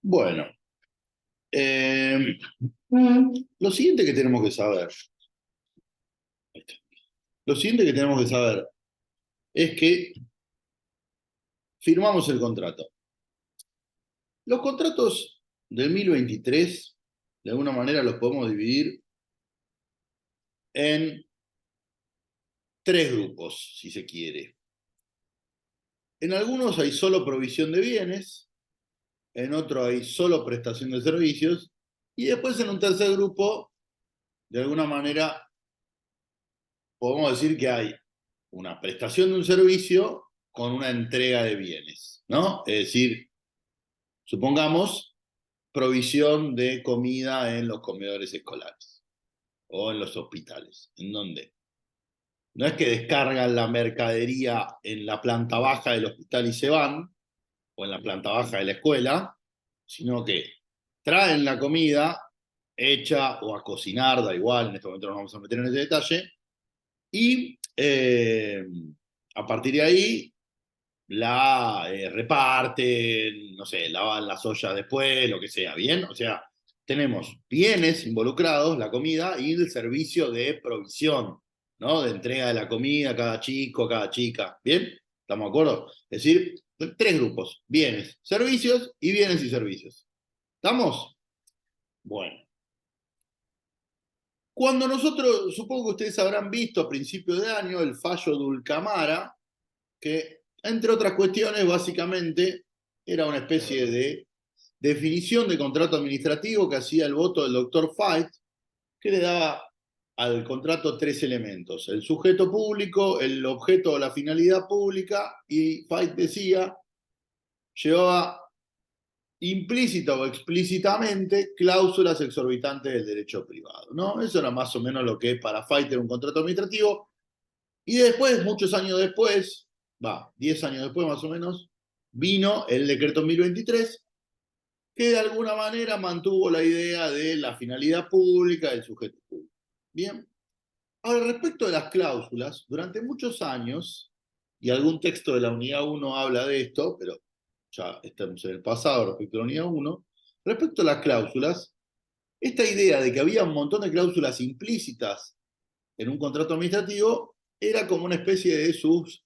Bueno, eh, lo siguiente que tenemos que saber, lo siguiente que tenemos que saber es que firmamos el contrato. Los contratos del 1023, de alguna manera los podemos dividir en tres grupos, si se quiere. En algunos hay solo provisión de bienes, en otros hay solo prestación de servicios, y después en un tercer grupo, de alguna manera, podemos decir que hay una prestación de un servicio con una entrega de bienes, ¿no? Es decir, supongamos provisión de comida en los comedores escolares o en los hospitales, en donde no es que descargan la mercadería en la planta baja del hospital y se van, o en la planta baja de la escuela, sino que traen la comida hecha o a cocinar, da igual, en este momento no nos vamos a meter en ese detalle, y a partir de ahí la reparten, no sé, lavan las ollas después, lo que sea, ¿bien? O sea, tenemos bienes involucrados, la comida y el servicio de provisión, ¿no? De entrega de la comida a cada chico, a cada chica, ¿bien? ¿Estamos de acuerdo? Es decir, tres grupos, bienes, servicios y bienes y servicios. ¿Estamos? Bueno. Cuando nosotros, supongo que ustedes habrán visto a principios de año el fallo de Ulcamara, que, entre otras cuestiones, básicamente era una especie de definición de contrato administrativo que hacía el voto del doctor Fait, que le daba al contrato tres elementos: el sujeto público, el objeto o la finalidad pública, y Fait decía, llevaba implícita o explícitamente cláusulas exorbitantes del derecho privado, ¿no? Eso era más o menos lo que para Fait era un contrato administrativo. Y después, muchos años después, 10 años después más o menos, vino el decreto 1023, que de alguna manera mantuvo la idea de la finalidad pública del sujeto público. Bien. Ahora, respecto de las cláusulas, durante muchos años, y algún texto de la unidad 1 habla de esto, pero ya estamos en el pasado respecto a la unidad 1, respecto a las cláusulas, esta idea de que había un montón de cláusulas implícitas en un contrato administrativo era como una especie de sus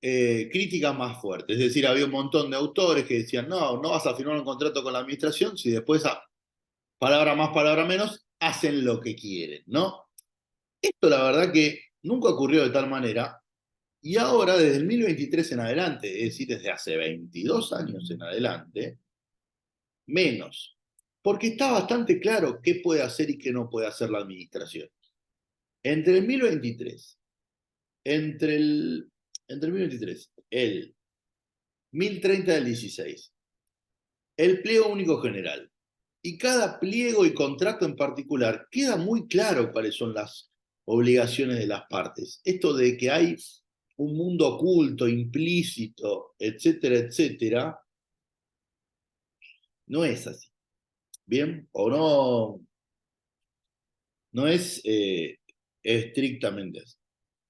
críticas más fuertes. Es decir, había un montón de autores que decían, no, no vas a firmar un contrato con la administración si después, palabra más, palabra menos, hacen lo que quieren, ¿no? Esto la verdad que nunca ocurrió de tal manera, y ahora desde el 1023 en adelante, es decir, desde hace 22 años en adelante, menos. Porque está bastante claro qué puede hacer y qué no puede hacer la administración. Entre el 1023, entre el 1023, el 1030 del 16, el pliego único general, y cada pliego y contrato en particular, queda muy claro cuáles son las obligaciones de las partes. Esto de que hay un mundo oculto, implícito, etcétera, etcétera, no es así. ¿Bien? O no, no es estrictamente así.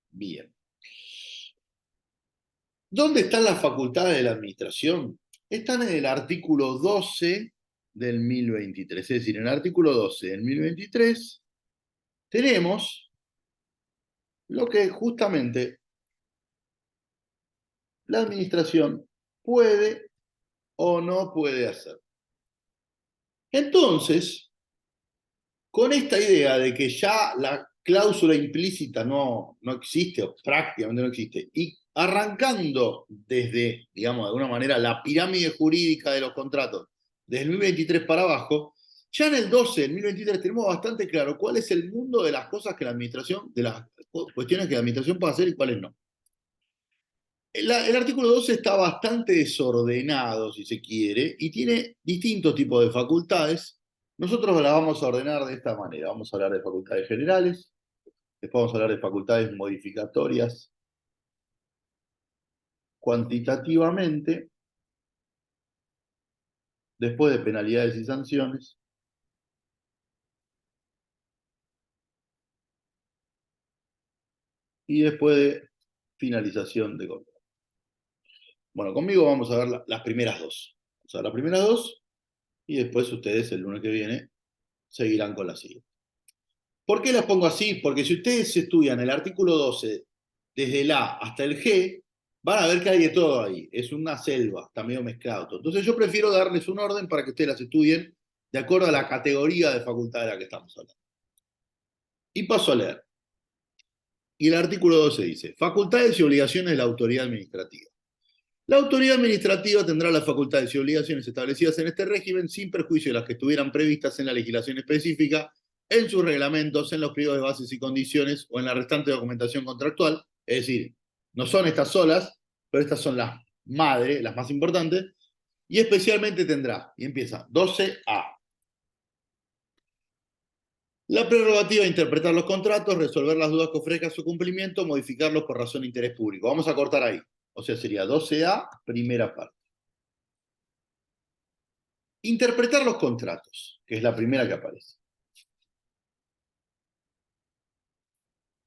Bien. ¿Dónde están las facultades de la administración? Están en el artículo 12 del 1023. Es decir, en el artículo 12 del 1023 tenemos lo que justamente la administración puede o no puede hacer. Entonces, con esta idea de que ya la cláusula implícita no existe o prácticamente no existe, y arrancando desde, digamos, de alguna manera, la pirámide jurídica de los contratos, desde el 1023 para abajo, ya en el 12 del 1023 tenemos bastante claro cuál es el mundo de las cosas que la administración, de las cuestiones que la administración puede hacer y cuáles no. El artículo 12 está bastante desordenado, si se quiere, y tiene distintos tipos de facultades. Nosotros la vamos a ordenar de esta manera. Vamos a hablar de facultades generales, después vamos a hablar de facultades modificatorias cuantitativamente, después de penalidades y sanciones, y después de finalización de contrato. Bueno, conmigo vamos a ver las primeras dos. O sea, las primeras dos y después ustedes el lunes que viene seguirán con la siguiente. ¿Por qué las pongo así? Porque si ustedes estudian el artículo 12 desde el A hasta el G, van a ver que hay de todo ahí. Es una selva, está medio mezclado todo. Entonces yo prefiero darles un orden para que ustedes las estudien de acuerdo a la categoría de facultad de la que estamos hablando. Y paso a leer. Y el artículo 12 dice, facultades y obligaciones de la autoridad administrativa. La autoridad administrativa tendrá las facultades y obligaciones establecidas en este régimen sin perjuicio de las que estuvieran previstas en la legislación específica, en sus reglamentos, en los pliegos de bases y condiciones o en la restante documentación contractual. Es decir, no son estas solas, pero estas son las madres, las más importantes, y especialmente tendrá, y empieza, 12A. La prerrogativa de interpretar los contratos, resolver las dudas que ofrezca su cumplimiento, modificarlos por razón de interés público. Vamos a cortar ahí. O sea, sería 12A, primera parte. Interpretar los contratos, que es la primera que aparece.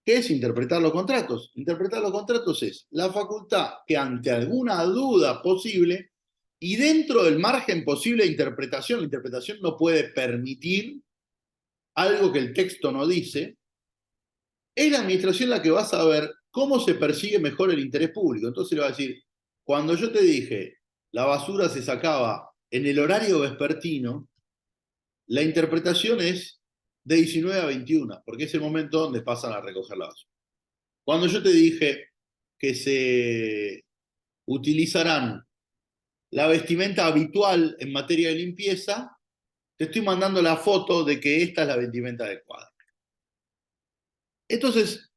¿Qué es interpretar los contratos? Interpretar los contratos es la facultad que ante alguna duda posible y dentro del margen posible de interpretación, la interpretación no puede permitir algo que el texto no dice, es la administración la que va a saber cómo se persigue mejor el interés público. Entonces le va a decir, cuando yo te dije la basura se sacaba en el horario vespertino, la interpretación es de 19 a 21, porque es el momento donde pasan a recoger la basura. Cuando yo te dije que se utilizarán la vestimenta habitual en materia de limpieza, te estoy mandando la foto de que esta es la vestimenta adecuada. Entonces,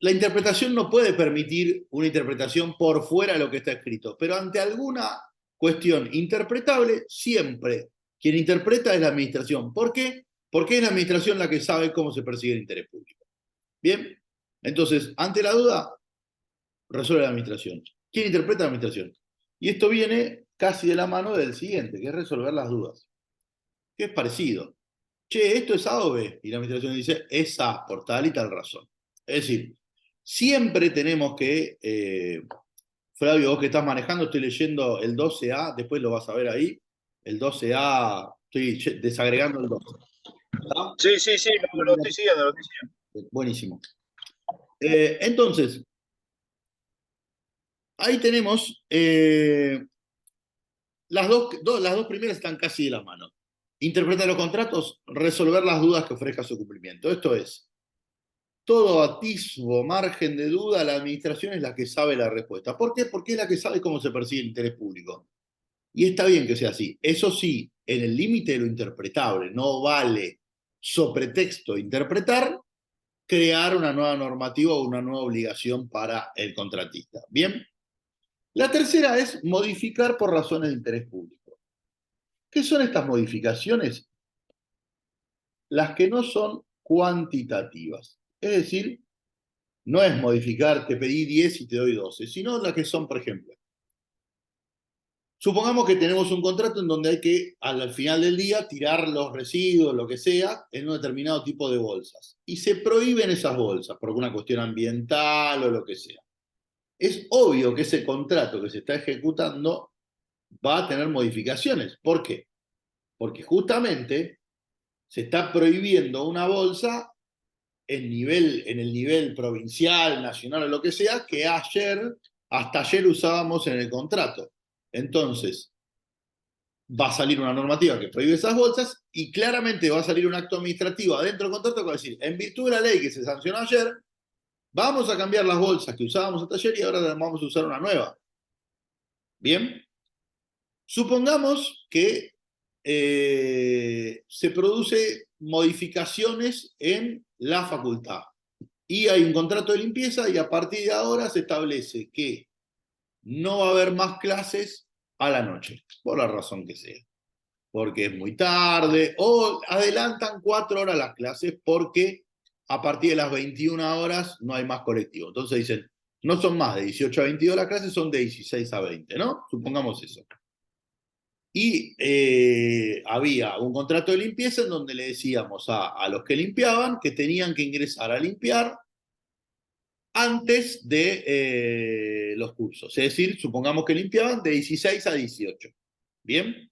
la interpretación no puede permitir una interpretación por fuera de lo que está escrito, pero ante alguna cuestión interpretable, siempre quien interpreta es la administración. ¿Por qué? Porque es la administración la que sabe cómo se persigue el interés público. Bien, entonces, ante la duda, resuelve la administración. ¿Quién interpreta la administración? Y esto viene casi de la mano del siguiente, que es resolver las dudas, que es parecido. Che, ¿esto es A o B? Y la administración dice, es A, por tal y tal razón. Es decir, siempre tenemos que, Flavio, vos que estás manejando, estoy leyendo el 12A, después lo vas a ver ahí, el 12A, estoy desagregando el 12. ¿Está? Sí, sí, sí, lo estoy siguiendo, lo estoy siguiendo. Buenísimo. Entonces, ahí tenemos, las dos primeras están casi de la mano. Interpretar los contratos, resolver las dudas que ofrezca su cumplimiento. Esto es, todo atisbo, margen de duda, la administración es la que sabe la respuesta. ¿Por qué? Porque es la que sabe cómo se persigue el interés público. Y está bien que sea así. Eso sí, en el límite de lo interpretable, no vale, sobre texto interpretar, crear una nueva normativa o una nueva obligación para el contratista. Bien. La tercera es modificar por razones de interés público. ¿Qué son estas modificaciones? Las que no son cuantitativas. Es decir, no es modificar, te pedí 10 y te doy 12, sino las que son, por ejemplo, supongamos que tenemos un contrato en donde hay que, al final del día, tirar los residuos, lo que sea, en un determinado tipo de bolsas. Y se prohíben esas bolsas por alguna cuestión ambiental o lo que sea. Es obvio que ese contrato que se está ejecutando va a tener modificaciones. ¿Por qué? Porque justamente se está prohibiendo una bolsa en el nivel provincial, nacional o lo que sea, que hasta ayer usábamos en el contrato. Entonces, va a salir una normativa que prohíbe esas bolsas y claramente va a salir un acto administrativo adentro del contrato que va a decir, en virtud de la ley que se sancionó ayer, vamos a cambiar las bolsas que usábamos hasta ayer y ahora vamos a usar una nueva. Bien. Supongamos que se produce modificaciones en la facultad y hay un contrato de limpieza y a partir de ahora se establece que no va a haber más clases a la noche, por la razón que sea, porque es muy tarde o adelantan 4 horas las clases porque a partir de las 21 horas no hay más colectivo. Entonces dicen, no son más de 18 a 22 las clases, son de 16 a 20, ¿no? Supongamos eso. Y había un contrato de limpieza en donde le decíamos a los que limpiaban que tenían que ingresar a limpiar antes de los cursos. Es decir, supongamos que limpiaban de 16 a 18. ¿Bien?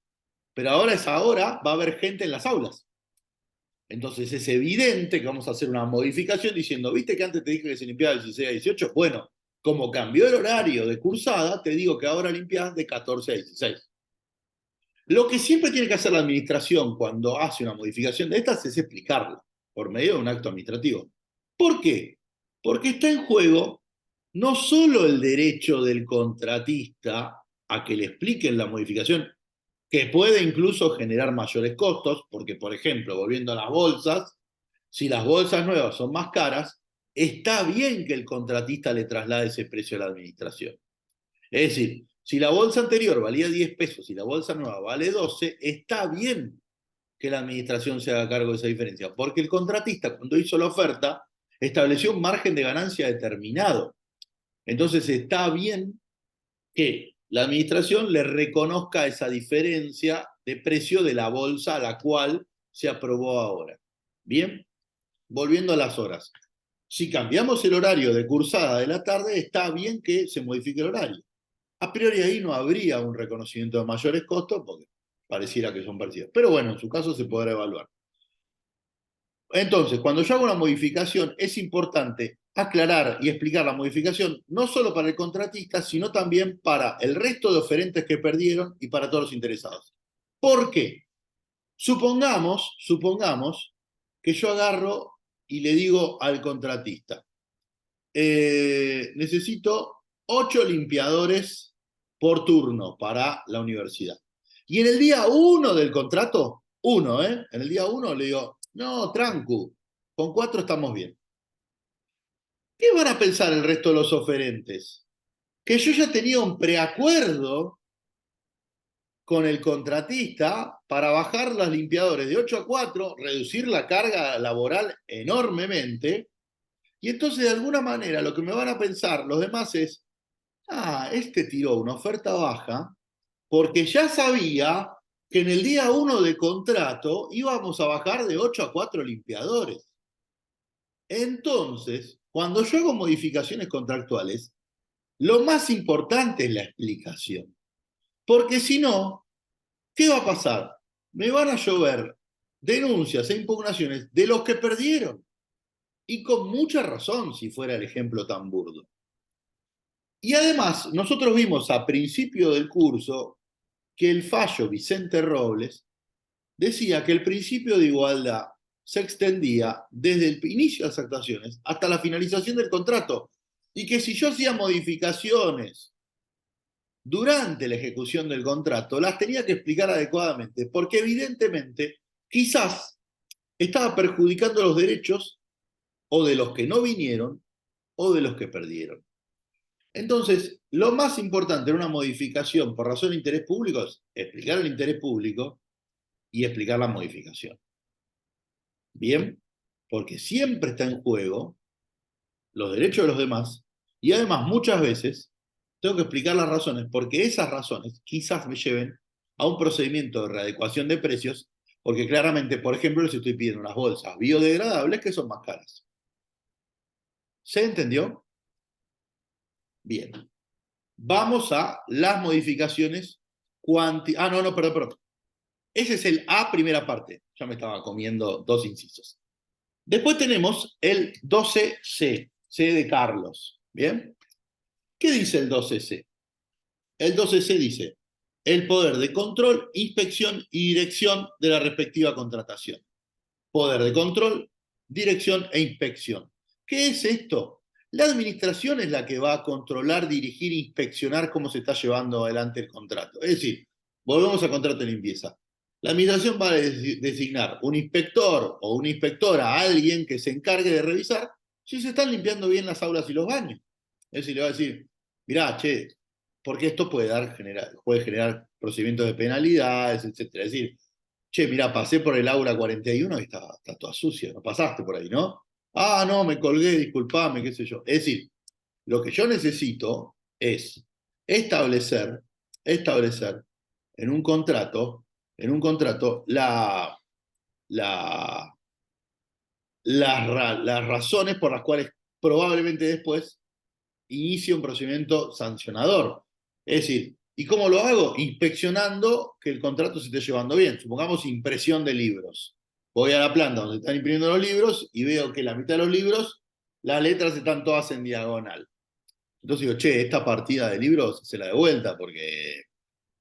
pero ahora es ahora, va a haber gente en las aulas. Entonces es evidente que vamos a hacer una modificación diciendo, ¿viste que antes te dije que se limpiaba de 16 a 18? Bueno, como cambió el horario de cursada, te digo que ahora limpias de 14 a 16. Lo que siempre tiene que hacer la administración cuando hace una modificación de estas es explicarla por medio de un acto administrativo. ¿Por qué? Porque está en juego no solo el derecho del contratista a que le expliquen la modificación, que puede incluso generar mayores costos, porque, por ejemplo, volviendo a las bolsas, si las bolsas nuevas son más caras, está bien que el contratista le traslade ese precio a la administración. Es decir, si la bolsa anterior valía 10 pesos y la bolsa nueva vale 12, está bien que la administración se haga cargo de esa diferencia, porque el contratista, cuando hizo la oferta, estableció un margen de ganancia determinado. Entonces está bien que la administración le reconozca esa diferencia de precio de la bolsa a la cual se aprobó ahora. Bien, volviendo a las horas. Si cambiamos el horario de cursada de la tarde, está bien que se modifique el horario. A priori ahí no habría un reconocimiento de mayores costos porque pareciera que son parecidos. Pero bueno, en su caso se podrá evaluar. Entonces, cuando yo hago una modificación, es importante aclarar y explicar la modificación no solo para el contratista, sino también para el resto de oferentes que perdieron y para todos los interesados. ¿Por qué? Supongamos que yo agarro y le digo al contratista, necesito 8 limpiadores por turno para la universidad. Y en el día 1 del contrato, en el día 1 le digo, no, trancu, con 4 estamos bien. ¿Qué van a pensar el resto de los oferentes? Que yo ya tenía un preacuerdo con el contratista para bajar los limpiadores de 8 a 4, reducir la carga laboral enormemente, y entonces de alguna manera lo que me van a pensar los demás es, este tiró una oferta baja porque ya sabía que en el día 1 de contrato íbamos a bajar de 8 a 4 limpiadores. Entonces, cuando yo hago modificaciones contractuales, lo más importante es la explicación. Porque si no, ¿qué va a pasar? Me van a llover denuncias e impugnaciones de los que perdieron. Y con mucha razón, si fuera el ejemplo tan burdo. Y además, nosotros vimos a principio del curso que el fallo Vicente Robles decía que el principio de igualdad se extendía desde el inicio de las actuaciones hasta la finalización del contrato y que si yo hacía modificaciones durante la ejecución del contrato, las tenía que explicar adecuadamente, porque evidentemente quizás estaba perjudicando los derechos o de los que no vinieron o de los que perdieron. Entonces, lo más importante en una modificación por razón de interés público es explicar el interés público y explicar la modificación. Bien, porque siempre está en juego los derechos de los demás y además muchas veces tengo que explicar las razones porque esas razones quizás me lleven a un procedimiento de readecuación de precios porque claramente, por ejemplo, les estoy pidiendo unas bolsas biodegradables que son más caras. ¿Se entendió? Bien. Vamos a las modificaciones perdón. Ese es el A primera parte. Ya me estaba comiendo 2 incisos. Después tenemos el 12C, C de Carlos. ¿Bien? ¿Qué dice el 12C? El 12C dice el poder de control, inspección y dirección de la respectiva contratación. Poder de control, dirección e inspección. ¿Qué es esto? La administración es la que va a controlar, dirigir e inspeccionar cómo se está llevando adelante el contrato. Es decir, volvemos al contrato de limpieza. La administración va a designar un inspector o una inspectora, alguien que se encargue de revisar si se están limpiando bien las aulas y los baños. Es decir, le va a decir, mirá, che, porque esto puede generar procedimientos de penalidades, etc. Es decir, che, mirá, pasé por el aula 41 y está toda sucia, no pasaste por ahí, ¿no? No, me colgué, disculpame, qué sé yo. Es decir, lo que yo necesito es establecer en un contrato, la, las razones por las cuales probablemente después inicie un procedimiento sancionador. Es decir, ¿Y cómo lo hago? Inspeccionando que el contrato se esté llevando bien. Supongamos impresión de libros. Voy a la planta donde están imprimiendo los libros y veo que la mitad de los libros, las letras están todas en diagonal. Entonces digo, che, esta partida de libros se la de vuelta, porque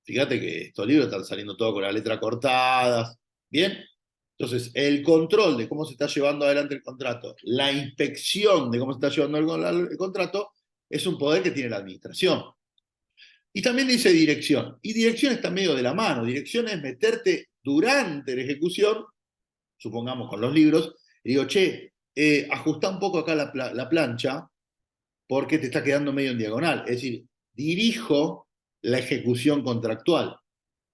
fíjate que estos libros están saliendo todos con las letras cortadas. ¿Bien? Entonces, el control de cómo se está llevando adelante el contrato, la inspección de cómo se está llevando el contrato, es un poder que tiene la administración. Y también dice dirección. Y dirección está medio de la mano. Dirección es meterte durante la ejecución, supongamos con los libros, y digo, che, ajustá un poco acá la plancha porque te está quedando medio en diagonal. Es decir, dirijo la ejecución contractual.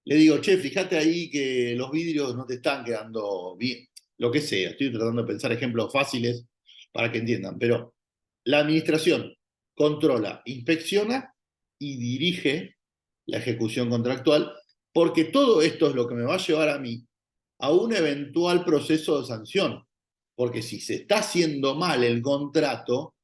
Le digo, che, fíjate ahí que los vidrios no te están quedando bien. Lo que sea. Estoy tratando de pensar ejemplos fáciles para que entiendan. Pero la administración controla, inspecciona y dirige la ejecución contractual, porque todo esto es lo que me va a llevar a mí a un eventual proceso de sanción. Porque si se está haciendo mal el contrato,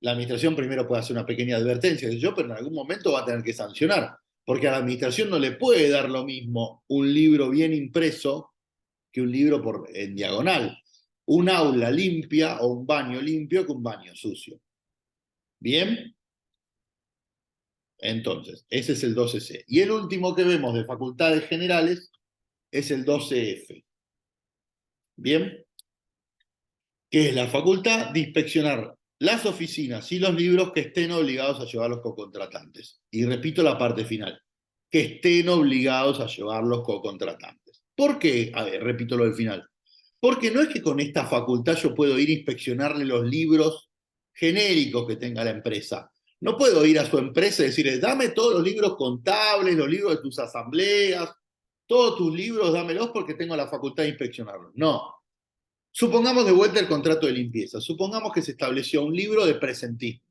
la administración primero puede hacer una pequeña advertencia, pero en algún momento va a tener que sancionar, porque a la administración no le puede dar lo mismo un libro bien impreso que un libro en diagonal. Un aula limpia o un baño limpio que un baño sucio. ¿Bien? Entonces, ese es el 12C. Y el último que vemos de facultades generales es el 12F. ¿Bien? Que es la facultad de inspeccionar las oficinas y los libros que estén obligados a llevar los cocontratantes. Y repito la parte final, que estén obligados a llevar los cocontratantes. ¿Por qué? A ver, repito lo del final. Porque no es que con esta facultad yo puedo ir a inspeccionarle los libros genéricos que tenga la empresa. No puedo ir a su empresa y decirle, dame todos los libros contables, los libros de tus asambleas, todos tus libros, dámelos porque tengo la facultad de inspeccionarlos. No. Supongamos de vuelta el contrato de limpieza. Supongamos que se estableció un libro de presentismo.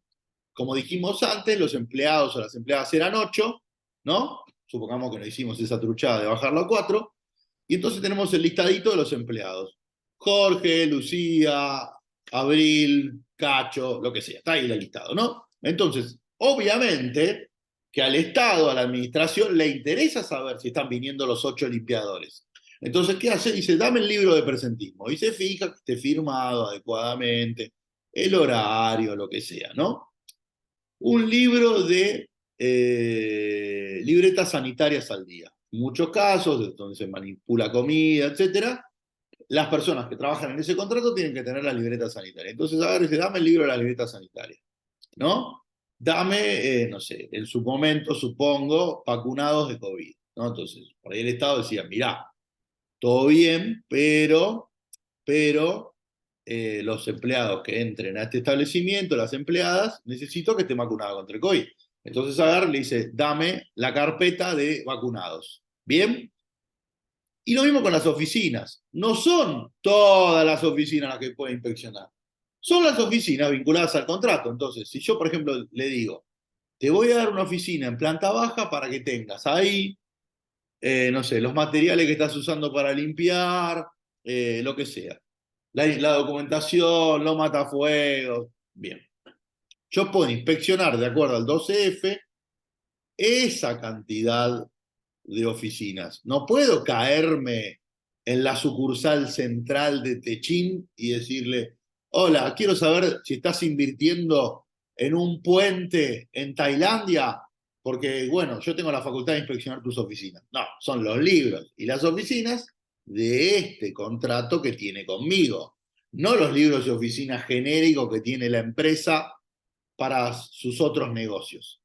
Como dijimos antes, los empleados o las empleadas eran 8, ¿no? Supongamos que no hicimos esa truchada de bajarlo a 4. Y entonces tenemos el listadito de los empleados. Jorge, Lucía, Abril, Cacho, lo que sea. Está ahí el listado, ¿no? Entonces, obviamente que al Estado, a la administración, le interesa saber si están viniendo los 8 limpiadores. Entonces, ¿qué hace? Dice, dame el libro de presentismo. Y se fija que esté firmado adecuadamente, el horario, lo que sea, ¿no? Un libro de libretas sanitarias al día. En muchos casos, donde se manipula comida, etcétera, las personas que trabajan en ese contrato tienen que tener la libreta sanitaria. Entonces, a ver, dice, dame el libro de la libreta sanitaria, ¿no? Dame, no sé, en su momento, supongo, vacunados de COVID, ¿no? Entonces, por ahí el Estado decía, mirá, todo bien, pero los empleados que entren a este establecimiento, las empleadas, necesito que estén vacunados contra el COVID. Entonces agarra y le dice, dame la carpeta de vacunados. ¿Bien? Y lo mismo con las oficinas. No son todas las oficinas las que puede inspeccionar. Son las oficinas vinculadas al contrato. Entonces, si yo, por ejemplo, le digo, te voy a dar una oficina en planta baja para que tengas ahí, no sé, los materiales que estás usando para limpiar, lo que sea. La documentación, los matafuegos. Bien. Yo puedo inspeccionar, de acuerdo al 12F, esa cantidad de oficinas. No puedo caerme en la sucursal central de Techín y decirle, hola, quiero saber si estás invirtiendo en un puente en Tailandia, porque, bueno, yo tengo la facultad de inspeccionar tus oficinas. No, son los libros y las oficinas de este contrato que tiene conmigo, no los libros y oficinas genéricos que tiene la empresa para sus otros negocios.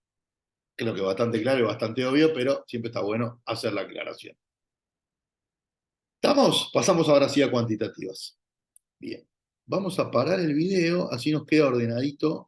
Creo que bastante claro y bastante obvio, pero siempre está bueno hacer la aclaración. ¿Estamos? Pasamos ahora sí a cuantitativas. Bien. Vamos a parar el video, así nos queda ordenadito